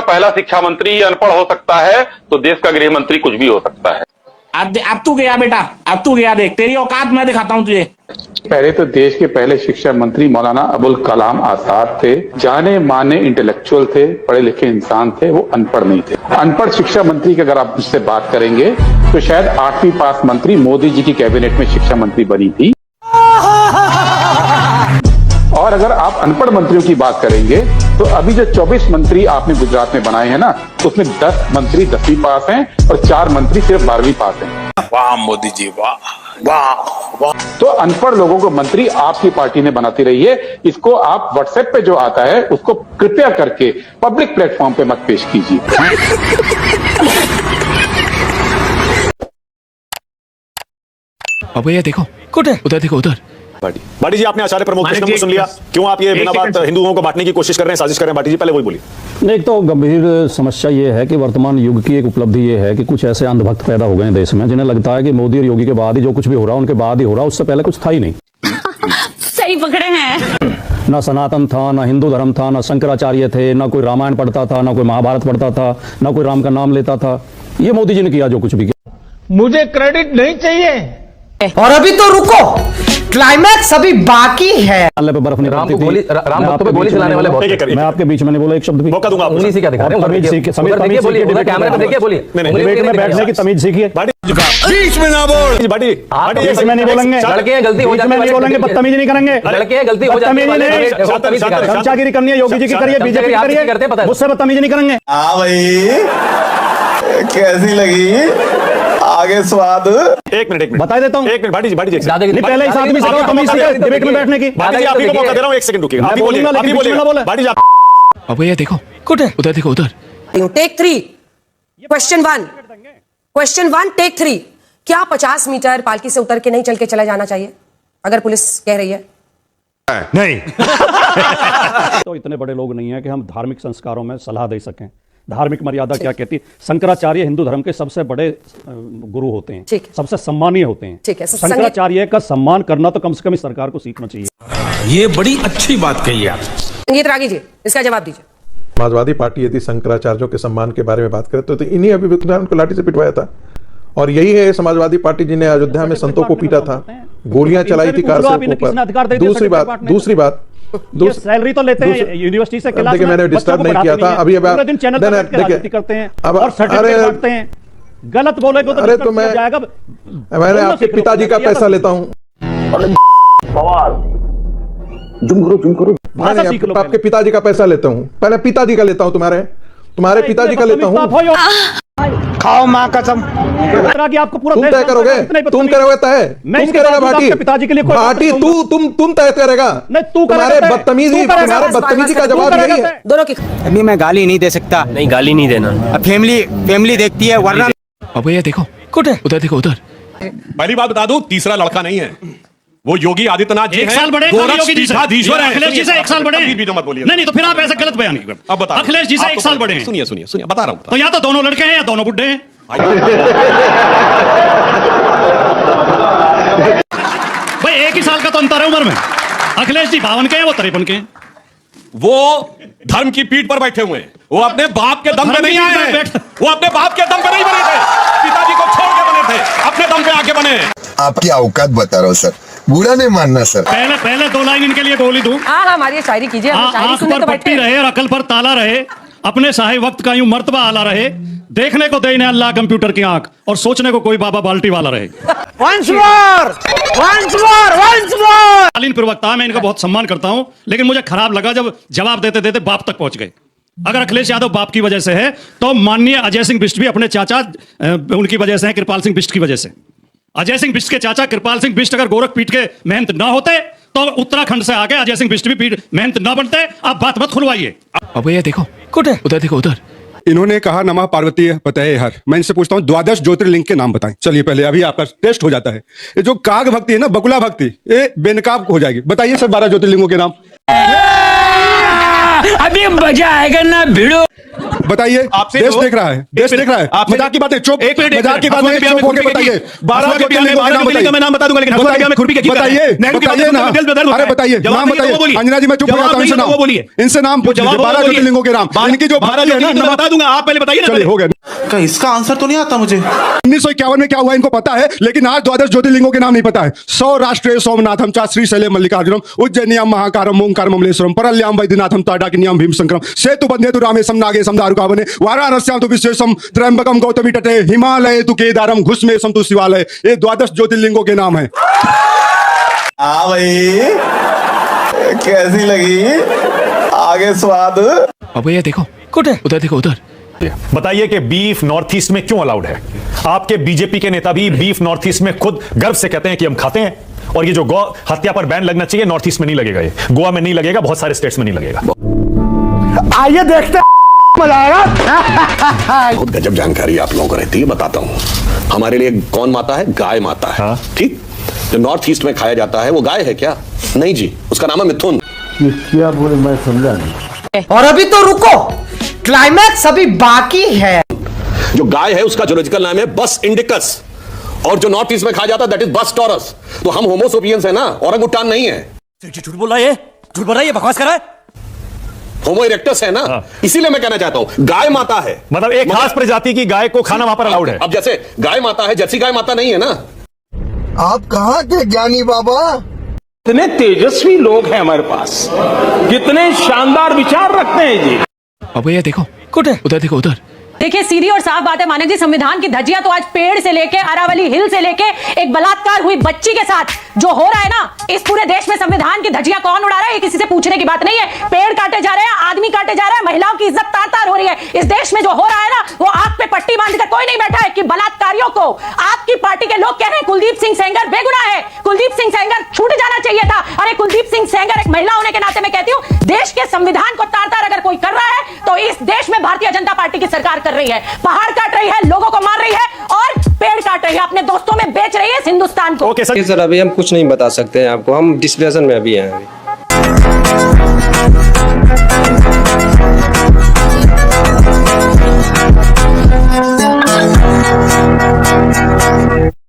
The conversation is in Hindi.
पहला शिक्षा मंत्री अनपढ़ हो सकता है तो देश का गृह मंत्री कुछ भी हो सकता है। अब तू गया बेटा, अब तू गया, देख तेरी औकात मैं दिखाता हूँ तुझे। पहले तो देश के पहले शिक्षा मंत्री मौलाना अबुल कलाम आजाद थे, जाने माने इंटेलेक्चुअल थे, पढ़े लिखे इंसान थे, वो अनपढ़ नहीं थे। अनपढ़ शिक्षा मंत्री की अगर आप मुझसे बात करेंगे तो शायद 8वीं पास मंत्री मोदी जी की कैबिनेट में शिक्षा मंत्री बनी थी। और अगर आप अनपढ़ मंत्रियों की बात करेंगे तो अभी जो 24 मंत्री आपने गुजरात में बनाए हैं ना, उसमें 10 मंत्री 10वीं पास हैं और 4 मंत्री सिर्फ 12वीं पास हैं। वाह मोदी जी, वाह वाह वाह। तो अनपढ़ लोगों को मंत्री आपकी पार्टी ने बनाती रही है। इसको आप व्हाट्सएप पे जो आता है उसको कृपया करके पब्लिक प्लेटफॉर्म पे मत पेश कीजिए। अब भैया देखो, उधर देखो, उधर। बाटी जी, आपने आचार्य प्रमोद कृष्णम को सुन लिया, क्यों आप ये बिना बात हिंदुओं को बांटने की कोशिश कर रहे हैं, साजिश कर रहे हैं? बाटी जी पहले वही बोलिए। एक तो गंभीर समस्या ये है कि वर्तमान युग की एक उपलब्धि ये है कि कुछ ऐसे अंधभक्त पैदा हो गए हैं देश में, जिन्हें लगता है कि मोदी और योगी के बाद ही जो कुछ भी हो रहा है उनके बाद ही हो रहा है, उससे पहले कुछ था ही नहीं। सही पकड़े हैं। ना सनातन था, ना हिंदू धर्म था, ना शंकराचार्य थे, ना कोई रामायण पढ़ता था, ना कोई महाभारत पढ़ता था, ना कोई राम का नाम लेता था। ये मोदी जी ने किया जो कुछ भी किया। मुझे क्रेडिट नहीं चाहिए। और अभी तो रुको, क्लाइमैक्स अभी बाकी है। अल्लाह पे बर्फ नहीं पड़ती थी। राम भक्तों पे गोली चलाने वाले बहुत। मैं आपके बीच में नहीं बोला एक शब्द भी। मौका दूंगा आपको। उंगली से क्या दिखा रहे हैं? तमीज सीखिए, देखिए बोलिए, उधर कैमरे पे देखिए बोलिए। डिबेट में बैठने की तमीज सीखिए। बीच में ना बोल बाटी, बीच में नहीं बोलेंगे। लड़के हैं, गलती हो जाती है। नहीं बोलेंगे, बदतमीजी नहीं करेंगे। लड़के हैं, गलती हो जाती है। चमचागिरी करनी है, योगी जी की करिए, बीजेपी की करिए, मुझसे बदतमीजी नहीं करेंगे। हाँ भाई, कैसी लगी आगे स्वाद? एक मिनट बता देता हूँ। एक मिनट बाटी जी, नहीं, पहले इस आदमी से तमीज सीखिए डिबेट में बैठने की। बाटी जी, आप ही को मौका दे रहा हूँ, एक सेकंड रुकिए। आप ही बोलिए, आप ही बोलिए बाटी जी। अब भैया देखो, उधर देखो, उधर। Take 3, question 1 take 3। क्या 50 मीटर पालकी से उतर के नहीं चल के चला जाना चाहिए अगर पुलिस कह रही है? नहीं। तो इतने बड़े लोग नहीं है कि हम धार्मिक संस्कारों में सलाह दे सकें। धार्मिक मर्यादा क्या कहती है? शंकराचार्य हिंदू धर्म के सबसे बड़े गुरु होते हैं, सबसे सम्मानीय होते हैं। ठीक है, शंकराचार्य का सम्मान करना तो कम से कम इस सरकार को सीखना चाहिए। ये बड़ी अच्छी बात कही आप। संगीत रागी जी, इसका जवाब दीजिए। समाजवादी पार्टी यदि शंकराचार्यों के सम्मान के बारे में बात करे तो इन्हीं अभियुक्तों ने उनको लाठी से पिटवाया था, और यही है समाजवादी पार्टी जिन्हें अयोध्या में संतों को पीटा था, गोलियां चलाई थी कार से ऊपर। दूसरी बात सैलरी तो लेते हैं यूनिवर्सिटी से, देखिए मैंने डिस्टर्ब नहीं किया था। अभी पूरे दिन चैनल पर राजनीति करते हैं और सर्टिफिकेट बांटते हैं। गलत बोलेगा तो अरे तो मैंने आपके पिताजी का पैसा लेता हूँ। आपके पिताजी का पैसा लेता हूँ, पहले पिताजी का लेता हूँ, तुम्हारे पिताजी का लेता हूँ। खाओ माँ कसम। आपको पूरा तुम तय करोगे, तुम करोगे तय, तुम करेगा भाटी, पिताजी के लिए भाटी तुम तय करेगा। तुम्हारे बदतमीजी का जवाब यही है। दोनों की अभी मैं गाली नहीं दे सकता। नहीं, गाली नहीं देना। अब फैमिली देखती है, वरना। अब भैया देखो, उधर देखो, उधर। पहली बात बता दूं, तीसरा लड़का नहीं है, वो योगी आदित्यनाथ जी हैं। 1 साल बड़े गोरक्षपीठाधीश्वर हैं। अखिलेश जी से 1 साल बड़े हैं। मत बोलिए। नहीं तो फिर आप ऐसे गलत बयान नहीं। अब बता, अखिलेश जी से 1 साल बड़े हैं। सुनिए बता रहा हूँ। तो या तो दोनों लड़के हैं या दोनों बुड्ढे हैं। भाई एक ही साल का तो अंतर है उम्र में। अखिलेश जी 52 के हैं, वो 53 के हैं। वो धर्म की पीठ पर बैठे हुए हैं, वो अपने बाप के दम पे नहीं आए हैं, वो अपने बाप के दम पे नहीं बने थे, पिताजी को छोड़ के बने थे, अपने दम पे आके बने। आपकी औकात बता रहा हूँ सर, बुरा नहीं मानना सर। पहले 2 लाइन इनके लिए बोली दूं। हाँ, हमारी शायरी कीजिए। आंख पर पट्टी रहे और अकल पर ताला रहे, अपने साहे वक्त का यूं मर्तबा आला रहे, देखने को दे इन्हें अल्लाह कंप्यूटर की आंख, और सोचने को कोई बाबा बाल्टी वाला रहे। Once more! कालीन प्रवक्ता, मैं इनका बहुत सम्मान करता हूं, लेकिन मुझे खराब लगा जब जवाब देते देते बाप तक पहुंच गए। अगर अखिलेश यादव बाप की वजह से है तो माननीय अजय सिंह बिष्ट भी अपने चाचा उनकी वजह से है, कृपाल सिंह बिष्ट की वजह से। अजय सिंह बिष्ट के चाचा कृपाल सिंह बिष्ट अगर गोरखपीठ के महंत ना होते तो उत्तराखंड से आके अजय सिंह बिष्ट भी महंत ना बनते। आप बात मत खुलवाइए। अब भैया देखो, उधर देखो, उधर। इन्होंने कहा नमः पार्वती पतये हर। मैं इनसे पूछता हूँ 12 ज्योतिर्लिंग के नाम बताएं। चलिए पहले अभी आपका टेस्ट हो जाता है। ये जो काग भक्ति है ना, बकुला भक्ति, ये बेनकाब हो जाएगी। बताइए सर 12 ज्योतिर्लिंगों के नाम। अभी मजा आएगा ना भिड़ो। बताइए, आपसे देश देख रहा है, देश देख रहा है। मजाक की बातें चुप, मजाक की बातें चुप होकर बताइए। 12 ज्योतिर्लिंगों मैं नाम बता दूंगा, लेकिन बताइए, अरे बताइए नाम बताइए। अंजना जी मैं चुप हो जाता हूँ, इनसे नाम 12 ज्योतिर्लिंगों के नाम, इनकी जो भक्ति है ना, बता दूंगा, आप पहले बताइए ना। चलिए हो गया। क्या इसका आंसर तो नहीं आता मुझे। 1951 में क्या हुआ इनको पता है, लेकिन आज 12 ज्योतिर्लिंगों के नाम नहीं पता है। सौराष्ट्रे सोमनाथम चा श्रीशैले मल्लिकार्जुनम ओंकारेश्वरम महाकारम ओंकार ममलेश्वरम परल्याम वैद्यनाथम ताडाकिन्याम भीमशंकरम सेतु बंधे तु रामेशम नागेशम दारुकावने वाराणस्याम तु विश्वेशम त्र्यंबकम गौतमी तटे हिमालय तु केदारम घुस्मेशम तु शिवालय। ये 12 ज्योतिर्लिंगों के नाम है। भाई कैसी लगी आगे स्वाद। अब भैया देखो, उधर देखो, उधर। बताइए कि बीफ नॉर्थ ईस्ट में क्यों अलाउड है? आपके बीजेपी के नेता भी बीफ नॉर्थ ईस्ट में खुद गर्व से कहते हैं कि हम खाते हैं। और ये जो गौ हत्या पर बैन लगना चाहिए, नॉर्थ ईस्ट में नहीं लगेगा, ये गोवा में नहीं लगेगा, बहुत सारे स्टेट्स में नहीं लगेगा। आइए देखते हैं, मजा आएगा। बहुत गजब जानकारी आप लोगों को रहती है, बताता हूँ। हमारे लिए कौन माता है? गाय माता है। ठीक, जो नॉर्थ ईस्ट में खाया जाता है वो गाय है क्या? नहीं जी, उसका नाम है मिथुन। क्या बोले मैं समझा नहीं। और अभी तो रुको, क्लाइमैक्स अभी बाकी है। जो गाय है उसका जोलॉजिकल नाम है बस इंडिकस, और जो नॉर्थ ईस्ट में खाया जाता है दैट इज बस टॉरस। तो हम होमो सेपियंस है ना, औरंगुटान नहीं है। झूठ बोल रहा है, झूठ बोल रहा है, ये बकवास कर रहा है। होमो इरेक्टस है ना, इसीलिए मैं कहना चाहता हूं गाय माता है, मतलब एक खास प्रजाति की गाय को खाना वहां पर अलाउड है। अब जैसे गाय माता है, जर्सी गाय माता नहीं है ना। आप कहाँ के ज्ञानी बाबा? कितने तेजस्वी लोग हैं हमारे पास, कितने शानदार विचार रखते हैं जी। अब भैया देखो, उधर देखो, उधर। देखिए सीधी और साफ बात है मानिक जी, संविधान की धज्जियां तो आज पेड़ से लेके अरावली हिल से लेके एक बलात्कार हुई बच्ची के साथ जो हो रहा है ना, इस पूरे देश में संविधान की धज्जियां कौन उड़ा रहा है, ये किसी से पूछने की बात नहीं है। पेड़ काटे जा रहे हैं, आदमी काटे जा रहे हैं, महिलाओं की इज्जत तार-तार हो रही है। इस देश में जो हो रहा है ना, वो आंख पे पट्टी बांधकर कोई नहीं बैठा है कि बलात्कारियों को आपकी पार्टी के लोग कह रहे हैं कुलदीप सिंह सेंगर बेगुनाह है, कुलदीप सिंह सेंगर छूट जाना चाहिए था। अरे कुलदीप सिंह सेंगर, एक महिला होने के नाते मैं कहती हूं, देश के संविधान को तार-तार अगर कोई कर रहा है तो इस देश में भारतीय जनता पार्टी की सरकार कर रही है। पहाड़ काट रही है, लोगों को मार रही है और पेड़ काट रही है, अपने दोस्तों में बेच रही है इस हिंदुस्तान को। ओके सर, अभी हम कुछ नहीं बता सकते हैं आपको, हम डिस्कशन में अभी हैं।